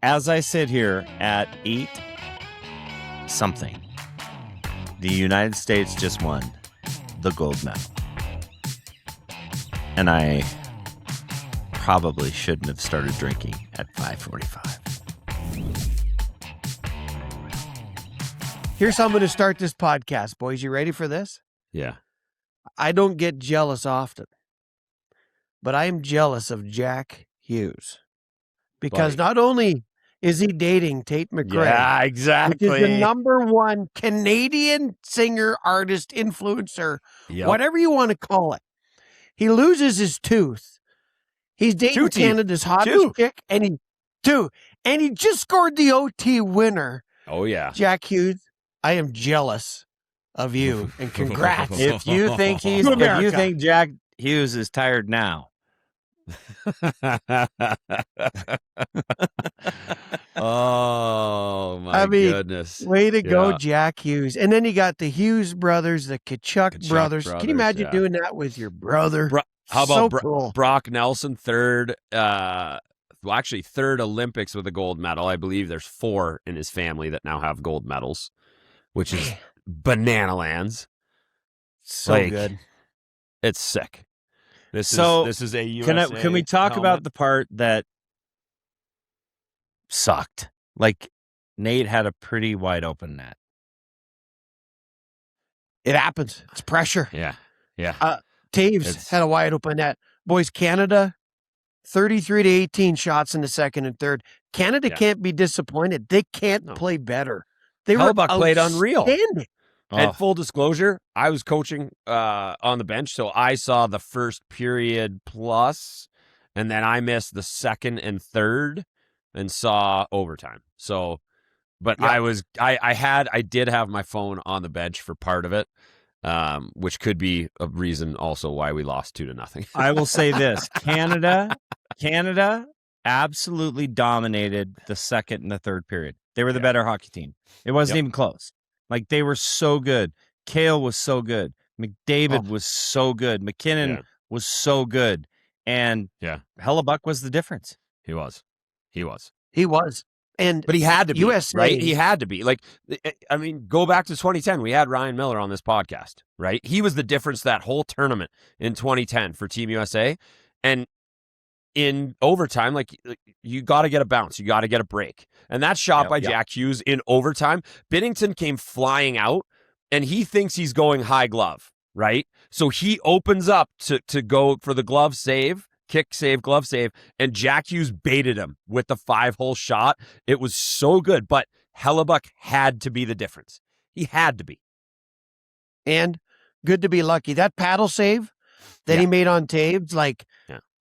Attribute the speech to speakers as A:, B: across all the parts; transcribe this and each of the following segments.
A: as I sit here at 8 something, the United States just won the gold medal. And I probably shouldn't have started drinking at 5:45.
B: Here's how I'm going to start this podcast, boys. You ready for this?
C: Yeah.
B: I don't get jealous often, but I am jealous of Jack Hughes because not only is he dating Tate McRae,
A: Yeah, exactly.
B: which is the #1 Canadian singer, artist, influencer, whatever you want to call it. He loses his tooth. He's dating Canada's hottest chick, and he just scored the OT winner.
C: Oh yeah,
B: Jack Hughes, I am jealous of you, and congrats.
A: If you think Jack Hughes is tired now.
C: Oh my goodness!
B: Way to go, Jack Hughes! And then you got the Hughes brothers, the Kachuk brothers. Can you imagine doing that with your brother?
C: How about
B: cool.
C: Brock Nelson, third? Actually, third Olympics with a gold medal. I believe there's 4 in his family that now have gold medals, which is banana lands.
B: So good.
C: It's sick. This is a USA
A: Can we talk about the part that sucked? Like, Nate had a pretty wide open net.
B: It happens. It's pressure.
C: Yeah.
B: Taves had a wide open net. Boys, Canada, 33-18 shots in the second and third. Canada can't be disappointed. They can't play better. They were
C: played unreal. And full disclosure, I was coaching on the bench, so I saw the first period plus, and then I missed the second and third and saw overtime. So, but I did have my phone on the bench for part of it, which could be a reason also why we lost 2-0.
A: I will say this: Canada absolutely dominated the second and the third period. They were the better hockey team. It wasn't even close. Like, they were so good. Kale was so good. McDavid was so good. McKinnon was so good. And Hellebuck was the difference.
C: He was.
B: But
C: he had to be,
B: USA,
C: right? He had to be. Like, I mean, go back to 2010. We had Ryan Miller on this podcast, right? He was the difference that whole tournament in 2010 for Team USA. And in overtime, like, you got to get a bounce. You got to get a break. And that shot by Jack Hughes in overtime, Binnington came flying out, and he thinks he's going high glove, right? So he opens up to go for the glove save, kick save, glove save, and Jack Hughes baited him with the 5-hole shot. It was so good, but Hellebuck had to be the difference. He had to be.
B: And good to be lucky. That paddle save that he made on Taves, like,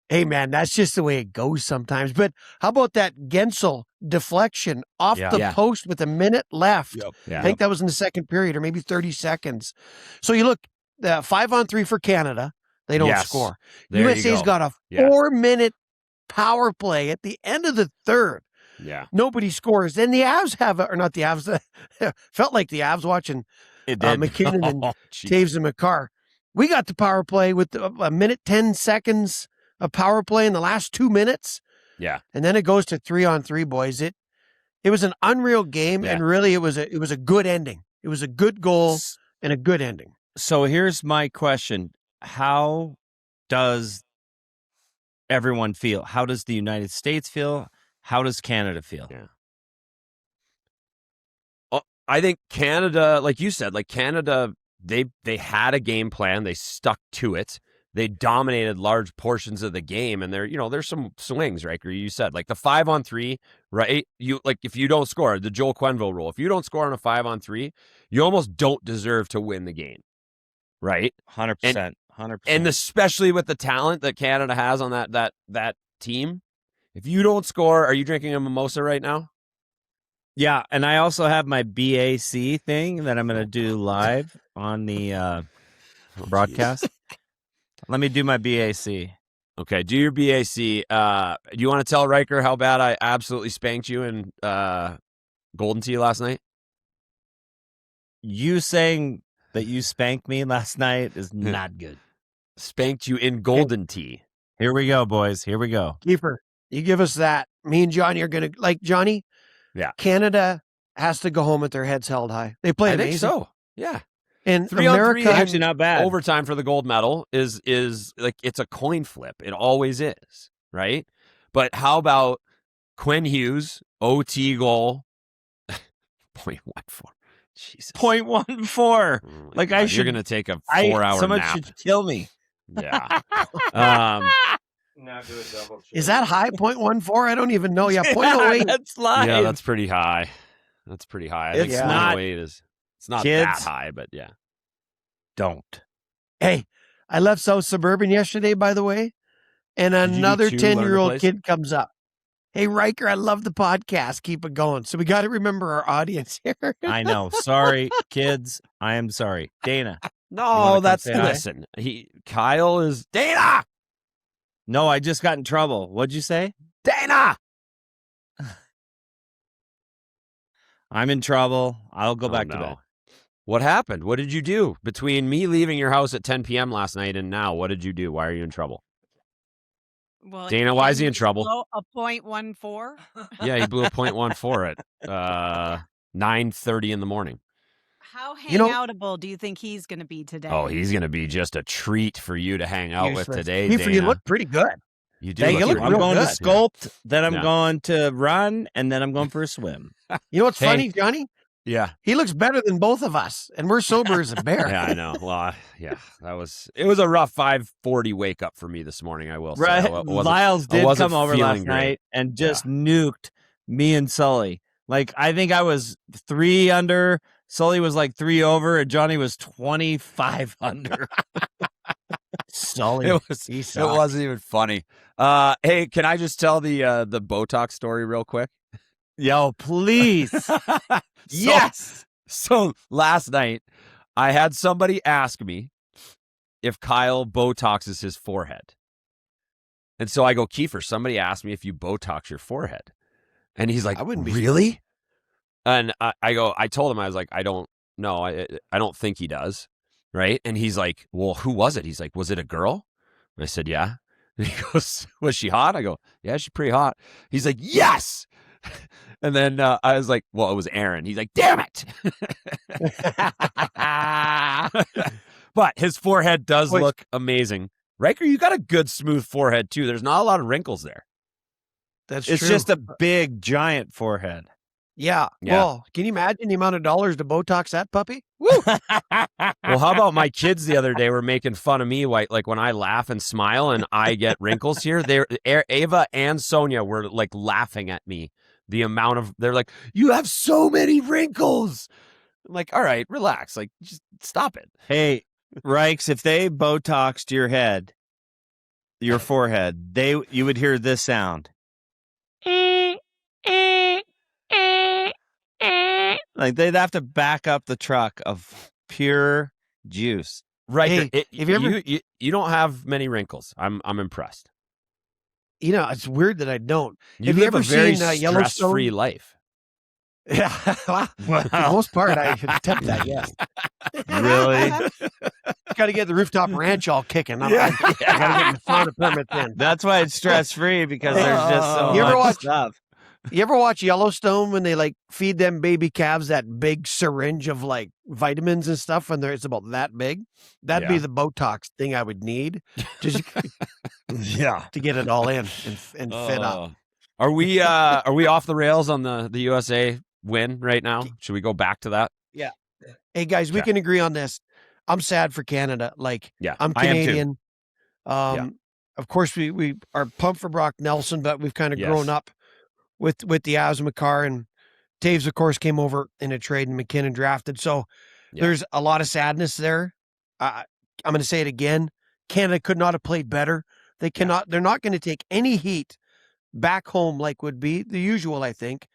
B: hey, man, that's just the way it goes sometimes. But how about that Gensel deflection off the post with a minute left? I think that was in the second period, or maybe 30 seconds. So you look, 5-on-3 for Canada. They don't score. USA's got a 4-minute power play at the end of the third.
C: Yeah.
B: Nobody scores. Then the Avs have, or not the Avs, felt like the Avs watching McKinnon and Taves and McCarr. We got the power play with a minute, 10 seconds. A power play in the last 2 minutes.
C: Yeah.
B: And then it goes to 3-on-3, boys. It was an unreal game, and really it was a good ending. It was a good goal and a good ending.
A: So here's my question. How does everyone feel? How does the United States feel? How does Canada feel?
C: Yeah. I think Canada, like you said, Canada, they had a game plan. They stuck to it. They dominated large portions of the game, and there's some swings, right? You said, like, the 5-on-3, right? If you don't score, the Joel Quenneville rule, if you don't score on a 5-on-3, you almost don't deserve to win the game, right?
A: 100%.
C: And especially with the talent that Canada has on that team, if you don't score, are you drinking a mimosa right now?
A: Yeah, and I also have my BAC thing that I'm going to do live on the broadcast. Let me do my BAC.
C: Okay, do your BAC. Do you want to tell Ryker how bad I absolutely spanked you in Golden Tee last night?
A: You saying that you spanked me last night is not good.
C: Spanked you in Golden Tee.
A: Here we go, boys. Here we go.
B: Keefer, you give us that. me and Johnny are going to, like Johnny, Canada has to go home with their heads held high. They play amazing.
C: I think so. Yeah.
B: And
C: 3-on-3
A: actually not bad.
C: Overtime for the gold medal is like, it's a coin flip. It always is, right? But how about Quinn Hughes, OT goal, 0.14. Jesus.
A: 0.14. Like
C: God, you're going to take a 4-hour
A: someone
C: nap.
A: should kill me.
C: Yeah.
D: Now do a double check.
B: Is that high? 0.14? I don't even know. Yeah, 0.08.
A: That's live.
C: Yeah, that's pretty high. That's pretty high. I think
A: It's not.
C: 0.08 is. It's not
A: Kids,
C: that high, but yeah.
A: Don't.
B: Hey, I left South Suburban yesterday, by the way, and another 10-year-old kid comes up. Hey, Ryker, I love the podcast. Keep it going. So we got to remember our audience here.
A: I know. Sorry, kids. I am sorry. Dana.
C: No, that's
A: say hi?
C: listen. Kyle is Dana.
A: No, I just got in trouble. What'd you say?
C: Dana.
A: I'm in trouble. I'll go back to bed.
C: What happened? What did you do between me leaving your house at 10 p.m. last night and now? What did you do? Why are you in trouble?
E: Well,
C: Dana, why is he in trouble?
E: A 0.14.
C: Yeah, he blew a 0.14 at 9:30 in the morning.
E: How hangoutable do you think he's going to be today?
C: Oh, he's going to be just a treat for you to hang out with today,
B: Keefer,
C: Dana.
B: you look pretty good.
C: You do.
B: You look
A: I'm going
B: good.
A: to sculpt, then I'm going to run, and then I'm going for a swim.
B: You know what's funny, Johnny?
C: Yeah.
B: He looks better than both of us, and we're sober as a bear.
C: Yeah, I know. Well, yeah, it was a rough 5:40 wake up for me this morning, I will say.
A: Right. Liles did come over last night and just nuked me and Sully. Like, I think I was 3 under, Sully was like 3 over, and Johnny was 25 under.
B: Sully.
C: It wasn't even funny. Hey, can I just tell the Botox story real quick?
A: Yo, please. Yes.
C: So last night, I had somebody ask me if Kyle Botoxes his forehead. And so I go, Keefer, somebody asked me if you Botox your forehead. And he's like,
B: I wouldn't be
C: really? And I told him, I was like, I don't know. I don't think he does. Right. And he's like, well, who was it? He's like, was it a girl? And I said, yeah. And he goes, was she hot? I go, yeah, she's pretty hot. He's like, yes. And then I was like, well, it was Aaron. He's like, damn it. But his forehead does look amazing. Ryker, you got a good smooth forehead too. There's not a lot of wrinkles there.
B: That's
A: It's
B: true.
A: just a big, giant forehead.
B: Yeah. Well, can you imagine the amount of dollars to Botox that puppy?
C: Woo! Well, how about my kids the other day were making fun of me, like when I laugh and smile and I get wrinkles here. Ava and Sonia were like laughing at me. They're like, you have so many wrinkles. I'm like, all right, relax. Like, just stop it.
A: Hey, Rykes, if they Botoxed your forehead, you would hear this sound. Like they'd have to back up the truck of pure juice.
C: Right.
B: Hey,
C: you don't have many wrinkles. I'm impressed.
B: You know, it's weird that I don't.
C: You
B: have
C: live
B: you ever
C: a very
B: seen Yellowstone?
C: stress-free life.
B: Yeah. For the most part, I attempt that, yes.
A: Really?
B: Got to get the rooftop ranch all kicking. I got to get the sauna permit in.
A: That's why it's stress-free, because there's just so
B: You ever
A: much
B: watch-
A: stuff.
B: You ever watch Yellowstone when they like feed them baby calves that big syringe of like vitamins and stuff when it's about that big? That'd be the Botox thing I would need just to get it all in and fit up.
C: Are we off the rails on the USA win right now? Should we go back to that?
B: Yeah. Hey guys, we can agree on this. I'm sad for Canada. Like, I'm
A: I am too.
B: Canadian. Of course, we are pumped for Brock Nelson, but we've kind of grown up with the asthma car, and Taves, of course, came over in a trade and McKinnon drafted. So there's a lot of sadness there. I'm going to say it again. Canada could not have played better. They cannot. They're not going to take any heat back home like would be the usual, I think,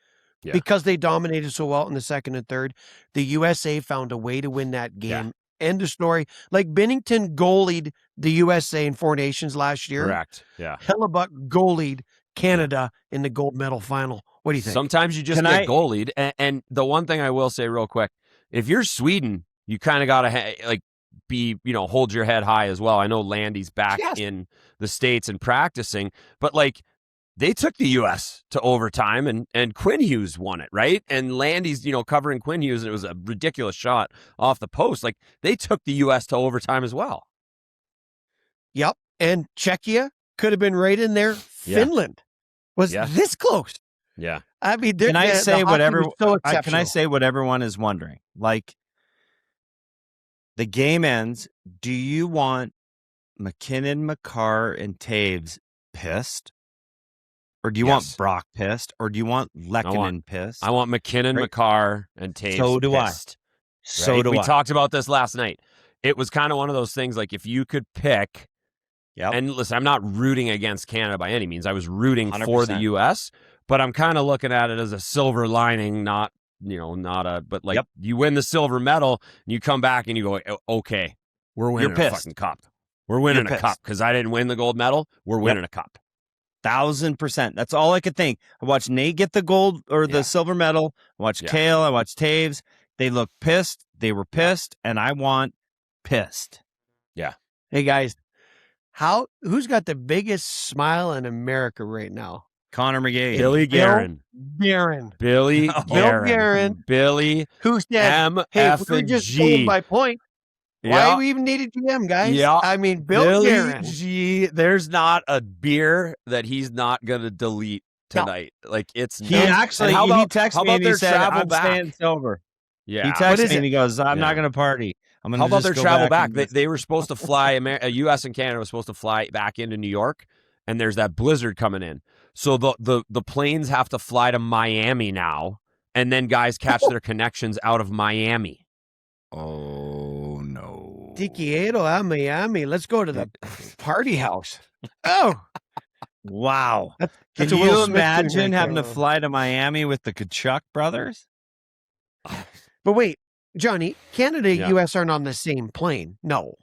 B: because they dominated so well in the second and third. The USA found a way to win that game.
C: Yeah.
B: End of story. Like Bennington goalied the USA in Four Nations last year.
C: Correct. Yeah.
B: Hellebuck goalied Canada in the gold medal final. What do you think?
C: Sometimes you just get goalied. And the one thing I will say real quick, if you're Sweden, you kind of got to hold your head high as well. I know Landy's back in the States and practicing, but like they took the U.S. to overtime, and Quinn Hughes won it, right? And Landy's, covering Quinn Hughes, and it was a ridiculous shot off the post. Like, they took the U.S. to overtime as well.
B: Yep. And Czechia could have been right in there.
C: Yeah.
B: Finland was this close.
C: Yeah.
B: I mean,
A: can I say what
B: exceptional.
A: everyone is wondering? Like, the game ends. Do you want McKinnon, Makar, and Taves pissed? Or do you want Brock pissed? Or do you want Lehkonen pissed?
C: I want McKinnon, Makar, and Taves
A: so do
C: pissed.
A: So do I.
C: We talked about this last night. It was kind of one of those things, like, if you could pick, and listen, I'm not rooting against Canada by any means. I was rooting
A: 100%.
C: for the U.S., but I'm kind of looking at it as a silver lining, but you win the silver medal, and you come back and you go, okay, we're winning a fucking cup. We're winning a cup because I didn't win the gold medal. We're winning a cup.
A: 1,000%. That's all I could think. I watched Nate get the gold or the silver medal. I watched Kale. I watched Taves. They looked pissed. They were pissed, and I want pissed.
C: Yeah.
B: Hey guys, who's got the biggest smile in America right now?
A: Connor McGee.
C: Billy Guerin.
B: Billy Guerin.
C: Billy.
B: Who said, hey, we just sold my point. Why do we even need a GM, guys?
C: Yeah.
B: I mean, Billy Guerin.
C: G, there's not a beer that he's not going to delete tonight. No. Like, it's
A: he texted me and he said, I'm staying sober.
C: Yeah.
A: He texted me and he goes, I'm not going to party. I'm going to
C: How about their travel back?
A: They
C: were supposed to fly, U.S. and Canada was supposed to fly back into New York, and there's that blizzard coming in. So the planes have to fly to Miami now, and then guys catch their connections out of Miami.
A: Oh, no.
B: Te quiero a Miami. Let's go to the party house. Oh.
A: Wow.
B: Can
A: you imagine having to fly to Miami with the Kachuk brothers?
B: But wait, Johnny, Canada and U.S. aren't on the same plane. No.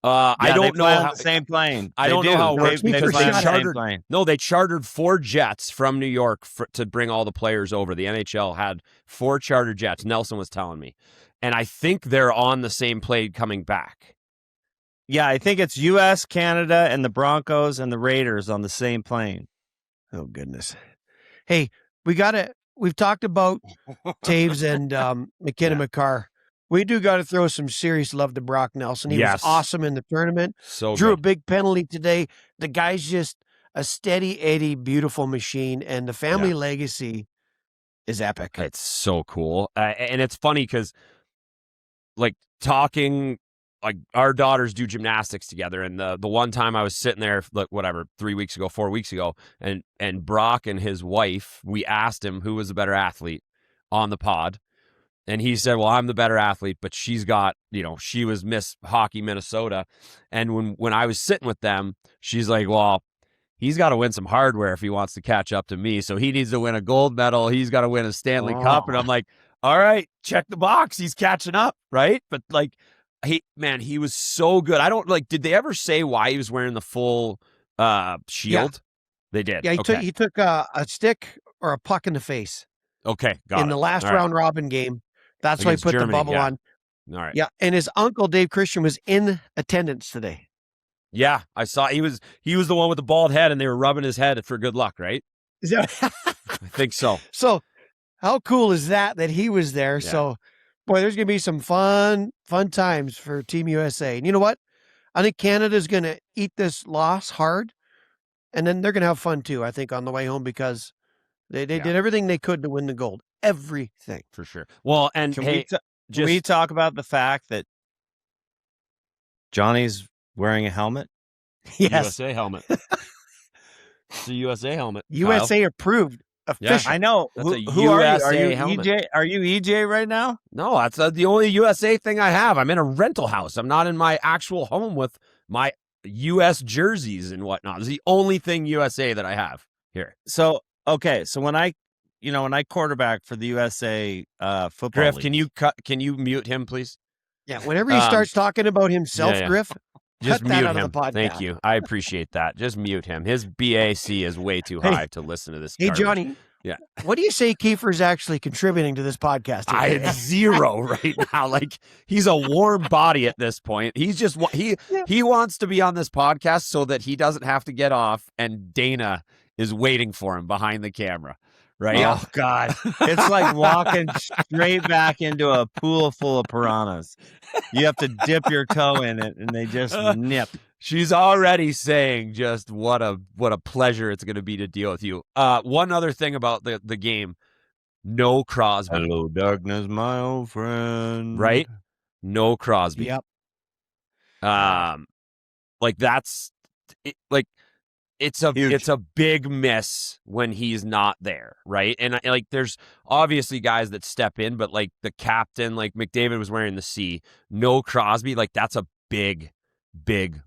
C: I don't know how
A: the same plane.
C: I don't know how it works because they chartered 4 jets from New York to bring all the players over. The NHL had 4 charter jets. Nelson was telling me. And I think they're on the same plane coming back.
A: Yeah, I think it's U.S., Canada, and the Broncos and the Raiders on the same plane.
B: Oh, goodness. Hey, we've talked about Taves and McKinnon Makar. We do got to throw some serious love to Brock Nelson. He was awesome in the tournament. Drew a big penalty today. The guy's just a steady Eddie, beautiful machine, and the family legacy is epic.
C: It's so cool. And it's funny because, like, talking, like, our daughters do gymnastics together, and the one time I was sitting there, like, 4 weeks ago, and Brock and his wife, we asked him who was the better athlete on the pod, and he said, well, I'm the better athlete, but she's got, she was Miss Hockey Minnesota, and when I was sitting with them, she's like, well, he's got to win some hardware if he wants to catch up to me, so he needs to win a gold medal, he's got to win a Stanley Cup, and I'm like, all right, check the box, he's catching up, right? But, like, he was so good. I don't, did they ever say why he was wearing the full shield? Yeah. They did.
B: Yeah, he took a stick or a puck in the face.
C: Okay, got it.
B: In the last round robin game. That's why he put the bubble on.
C: All right.
B: Yeah, and his uncle, Dave Christian, was in attendance today.
C: Yeah, I saw he was the one with the bald head, and they were rubbing his head for good luck, right? I think so.
B: So how cool is that he was there? Yeah. So, boy, there's going to be some fun times for Team USA. And you know what? I think Canada's going to eat this loss hard, and then they're going to have fun too, I think, on the way home because they did everything they could to win the gold. Everything.
C: For sure. Well, and
A: can we talk about the fact that Johnny's wearing a helmet?
B: Yes.
C: USA helmet. It's a USA helmet.
B: USA
C: Kyle.
B: Approved. Official.
A: Yeah, I know.
C: That's
A: who
C: USA
A: are you?
C: helmet.
A: EJ? Are you EJ right now?
C: No, that's the only USA thing I have. I'm in a rental house. I'm not in my actual home with my US jerseys and whatnot. It's the only thing USA that I have here.
A: So, okay. So when I quarterback for the USA football
C: Griff,
A: league.
C: can you mute him, please?
B: Yeah, whenever he starts talking about himself, Griff,
C: just
B: cut that
C: mute
B: out
C: him.
B: of the podcast.
C: Thank you. I appreciate that. Just mute him. His BAC is way too high to listen to this.
B: Hey,
C: garbage.
B: Johnny.
C: Yeah.
B: What do you say Keefer's actually contributing to this podcast?
C: I have 0 right now. Like, he's a warm body at this point. He's just he wants to be on this podcast so that he doesn't have to get off and Dana is waiting for him behind the camera, right?
A: Oh God, it's like walking straight back into a pool full of piranhas. You have to dip your toe in it, and they just nip.
C: She's already saying just what a pleasure it's going to be to deal with you. One other thing about the game, no Crosby.
A: Hello, darkness, my old friend.
C: Right? No Crosby.
B: Yep.
C: Like that's like it's a big miss when he's not there, right? And like there's obviously guys that step in, but like the captain, like McDavid was wearing the C, no Crosby, like that's a big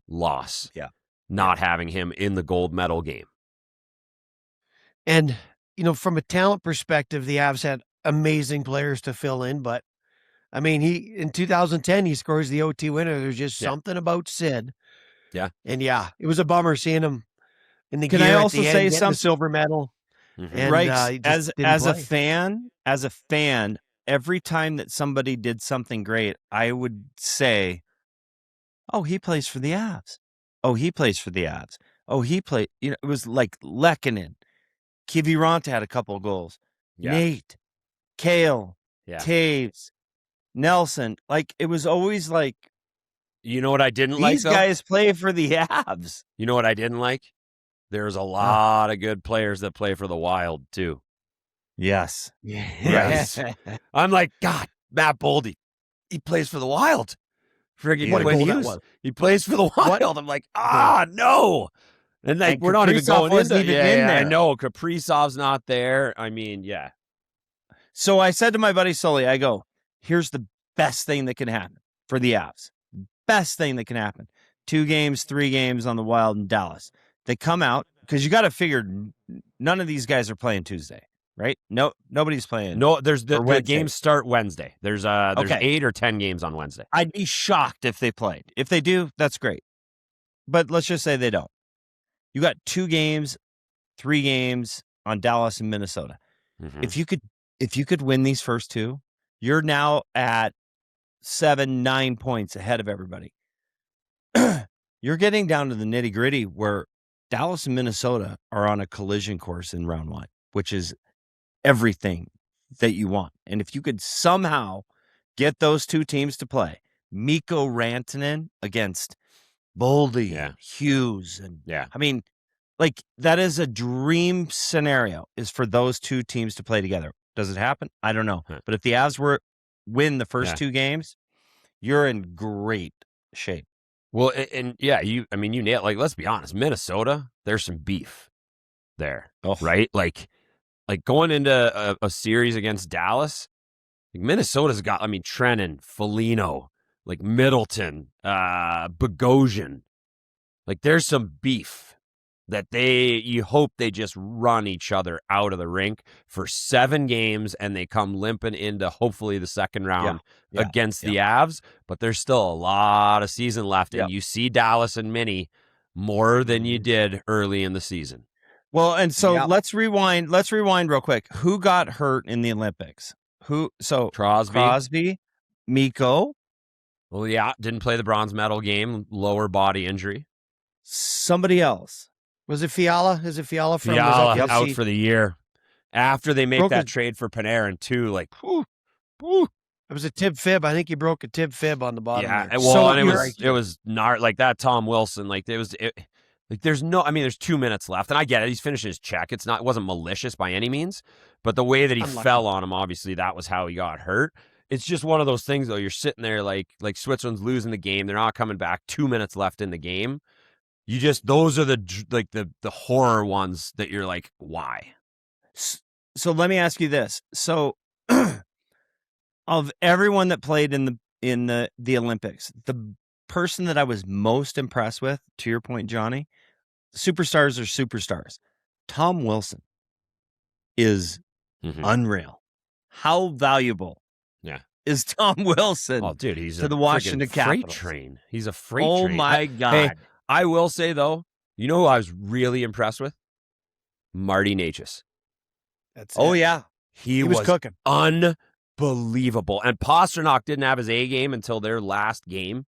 C: loss.
A: Yeah.
C: Not having him in the gold medal game.
B: And, from a talent perspective, the Avs had amazing players to fill in, but I mean, in 2010, he scores the OT winner. There's just something about Sid.
C: Yeah.
B: And it was a bummer seeing him in the
A: Can
B: gear
A: I
B: at
A: also
B: the end,
A: say
B: getting the
A: something?
B: silver medal.
C: Mm-hmm.
B: And,
A: Right.
B: he just didn't
A: As a
B: play.
A: fan, every time that somebody did something great, I would say, "Oh, he plays for the Avs. Oh, he plays for the Avs. Oh, he played." It was like Lehkonen, Kiviranta had a couple of goals.
C: Yeah.
A: Nate, Kale,
C: Yeah.
A: Taves, Nelson. Like it was always like,
C: You know what I didn't like,
A: these
C: though?
A: guys play for the Avs.
C: You know what I didn't like? There's a lot of good players that play for the Wild, too.
A: Yes.
C: Yes. I'm like, God, Matt Boldy, he plays for the Wild. Friggin'
B: What a
C: Quinn
B: goal that
C: Hughes,
B: was.
C: he plays for the Wild. I'm like, no. And like,
A: And
C: we're not even
A: Kaprizov
C: going
A: wasn't
C: into
A: even in
C: I
A: there.
C: know. Kaprizov's not there. I mean, yeah.
A: So I said to my buddy Sully, I go, here's the best thing that can happen for the Avs. Best thing that can happen. 2 games, 3 games on the Wild in Dallas. They come out, because you got to figure none of these guys are playing Tuesday, right? No, nobody's playing.
C: No, there's the
A: Wednesday.
C: games start Wednesday. There's
A: Okay.
C: 8 or 10 games on Wednesday.
A: I'd be shocked if they played. If they do, that's great. But let's just say they don't. You got 2 games, 3 games on Dallas and Minnesota.
C: Mm-hmm.
A: If you could win these first 2, you're now at 7-9 points ahead of everybody. You're getting down to the nitty-gritty where Dallas and Minnesota are on a collision course in round 1, which is everything that you want. And if you could somehow get those 2 teams to play, Mikko Rantanen against Boldy, Hughes, and I mean, like that is a dream scenario, is for those 2 teams to play together. Does it happen? I don't know. But if the Avs win the first 2 games, you're in great shape.
C: Well, and you nailed, like, let's be honest, Minnesota, there's some beef there, right? Like going into a series against Dallas, like Minnesota's got, Trennan, Foligno, like Middleton, Bogosian, like there's some beef that you hope they just run each other out of the rink for 7 games and they come limping into hopefully the second round against the Avs. But there's still a lot of season left, and you see Dallas and Minnie more than you did early in the season.
A: Well, and so let's rewind real quick. Who got hurt in the Olympics? Crosby, Mikko.
C: Well, didn't play the bronze medal game, lower body injury.
A: Somebody else.
B: Was it Fiala? Is it Fiala from
C: Fiala out for the year after they make that trade for Panarin too? Like,
B: it was a tib fib. I think he broke a tib fib on the bottom.
C: Yeah,
B: there.
C: well, and it was not like that. Tom Wilson, like there's 2 minutes left, and I get it. He's finishing his check. It wasn't malicious by any means, but the way that he fell on him, obviously, that was how he got hurt. It's just one of those things, though. You're sitting there like Switzerland's losing the game. They're not coming back. 2 minutes left in the game. Those are the horror ones that you're like, why?
A: So let me ask you this. So of everyone that played in the Olympics, the person that I was most impressed with, to your point, Johnny, superstars are superstars. Tom Wilson is unreal. How valuable is Tom Wilson?
C: Oh, dude, he's
A: to the Washington
C: freight
A: Capitals.
C: train. He's a freight
A: Oh
C: train.
A: my God.
C: Hey, I will say, though, you know who I was really impressed with? Marty Necas.
B: That's
A: Oh,
B: it.
A: yeah.
C: He was
B: cooking.
C: Unbelievable. And Pasternak didn't have his A game until their last game.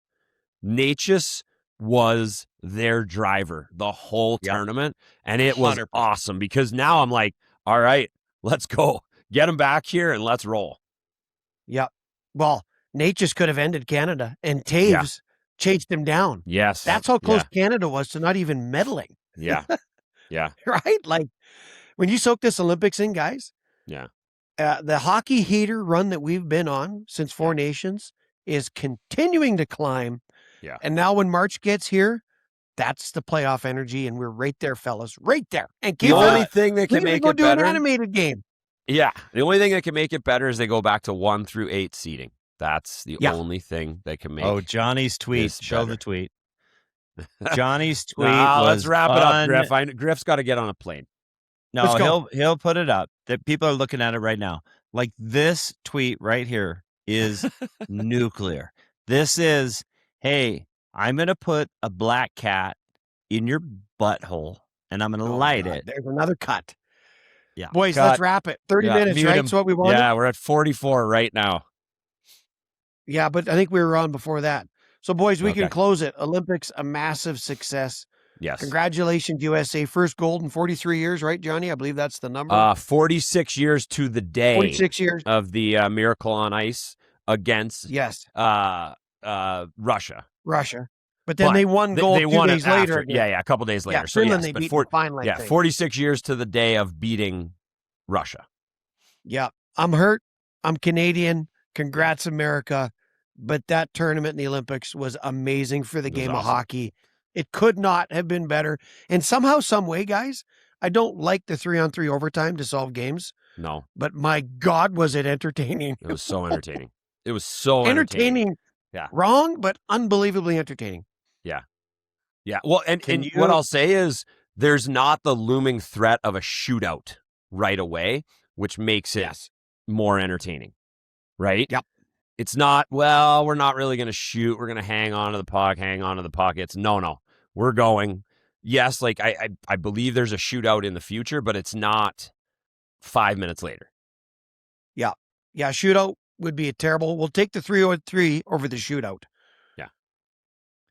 C: Necas was their driver the whole tournament. And it was
A: 100%.
C: awesome because now I'm like, all right, let's go. Get him back here and let's roll.
B: Yep. Well, Nate just could have ended Canada, and Taves chased him down.
C: Yes.
B: That's how close Canada was to not even meddling.
C: Yeah. Yeah.
B: Right? Like, when you soak this Olympics in, guys.
C: Yeah.
B: The hockey heater run that we've been on since Four Nations is continuing to climb.
C: Yeah.
B: And now when March gets here, that's the playoff energy, and we're right there, fellas. Right there. And
C: The only thing that can make
B: go
C: it
B: do
C: better.
B: an animated game.
C: Yeah. The only thing that can make it better is they go back to 1 through 8 seeding. That's the only thing that can make
A: Johnny's tweet.
C: this
A: Show
C: better.
A: the tweet. Johnny's tweet.
C: Let's wrap it up,
A: un-
C: Griff. Griff's got to get on a plane.
A: No,
B: Let's go.
A: he'll put it up. That people are looking at it right now. Like this tweet right here is nuclear. This is, hey, I'm gonna put a black cat in your butthole and I'm gonna light it.
B: There's another cut.
A: Yeah.
B: Boys,
A: Cut.
B: let's wrap it. 30 minutes,
C: mute
B: right?
C: him.
B: That's what we wanted.
C: Yeah, we're at 44 right now.
B: Yeah, but I think we were on before that. So, boys, we can
C: Okay.
B: close it. Olympics, a massive success.
C: Yes.
B: Congratulations, USA. First gold in 43 years, right, Johnny? I believe that's the number.
C: 46 years to the day
B: 46 years.
C: of the Miracle on Ice against
B: Yes,
C: Russia.
B: Russia. But then they won gold
C: They
B: 2
C: won it
B: days later.
C: after.
B: again.
C: Yeah, a couple days later.
B: Yeah,
C: So
B: Finland
C: yes,
B: they
C: but
B: beat in the final, I think.
C: 46 years to the day of beating Russia.
B: Yeah, I'm hurt. I'm Canadian. Congrats, America. But that tournament in the Olympics was amazing for the
C: It was
B: game of
C: awesome.
B: hockey. It could not have been better. And somehow, some way, guys, I don't like the 3-on-3 overtime to solve games,
C: No,
B: but my God, was it entertaining.
C: it was so entertaining. It was so
B: Entertaining.
C: Yeah.
B: Wrong, but unbelievably entertaining.
C: Yeah. Well, and what I'll say is there's not the looming threat of a shootout right away, which makes it more entertaining. Right?
B: Yep.
C: It's not, well, we're not really going to shoot. We're going to hang on to the puck, It's no. We're going. Yes, like I believe there's a shootout in the future, but it's not 5 minutes later.
B: Yeah, shootout would be a terrible. We'll take the 3-on-3 over the shootout.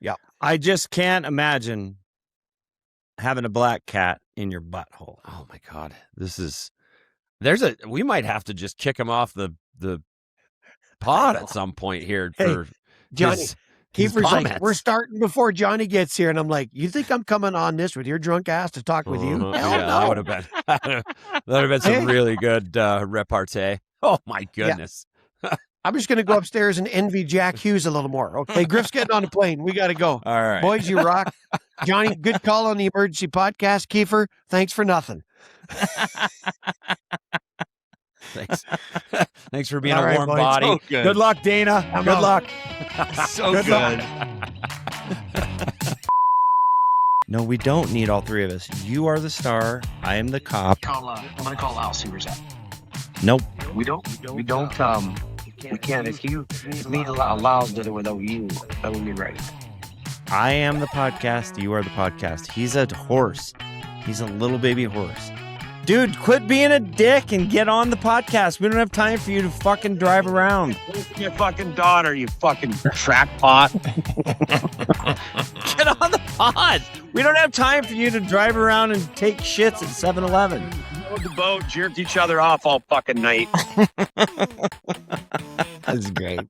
B: Yeah.
A: I just can't imagine having a black cat in your butthole.
C: Oh my God. We might have to just kick him off the pod at some point here for
B: Johnny.
C: his
B: Keefer's like,
C: comments.
B: we're starting before Johnny gets here. And I'm like, you think I'm coming on this with your drunk ass to talk with you?
C: Uh-huh.
B: Hell
C: Yeah,
B: no.
C: that would have been that would have been some really good repartee. Oh my goodness.
B: I'm just going to go upstairs and envy Jack Hughes a little more. Okay, Griff's getting on the plane. We got to go.
A: All right.
B: Boys, you rock. Johnny, good call on the emergency podcast. Kiefer, thanks for nothing.
C: Thanks. Thanks for being
B: All
C: a
B: right,
C: warm
B: boys.
C: body.
A: So good.
C: Good luck, Dana.
B: I'm
C: Good
B: out.
C: luck.
A: So
B: Good luck.
A: No, we don't need all three of us. You are the star. I am the cop.
F: I'm gonna call Al, see where's at.
A: Nope.
F: We can't, if me allows to do it without you, that would be right.
A: I am the podcast. You are the podcast. He's a horse. He's a little baby horse. Dude, quit being a dick and get on the podcast. We don't have time for you to fucking drive around.
F: Your fucking daughter, you fucking crackpot.
A: Get on the pod. We don't have time for you to drive around and take shits at 7-Eleven.
F: Rode the boat, jerked each other off all fucking night.
A: That's great.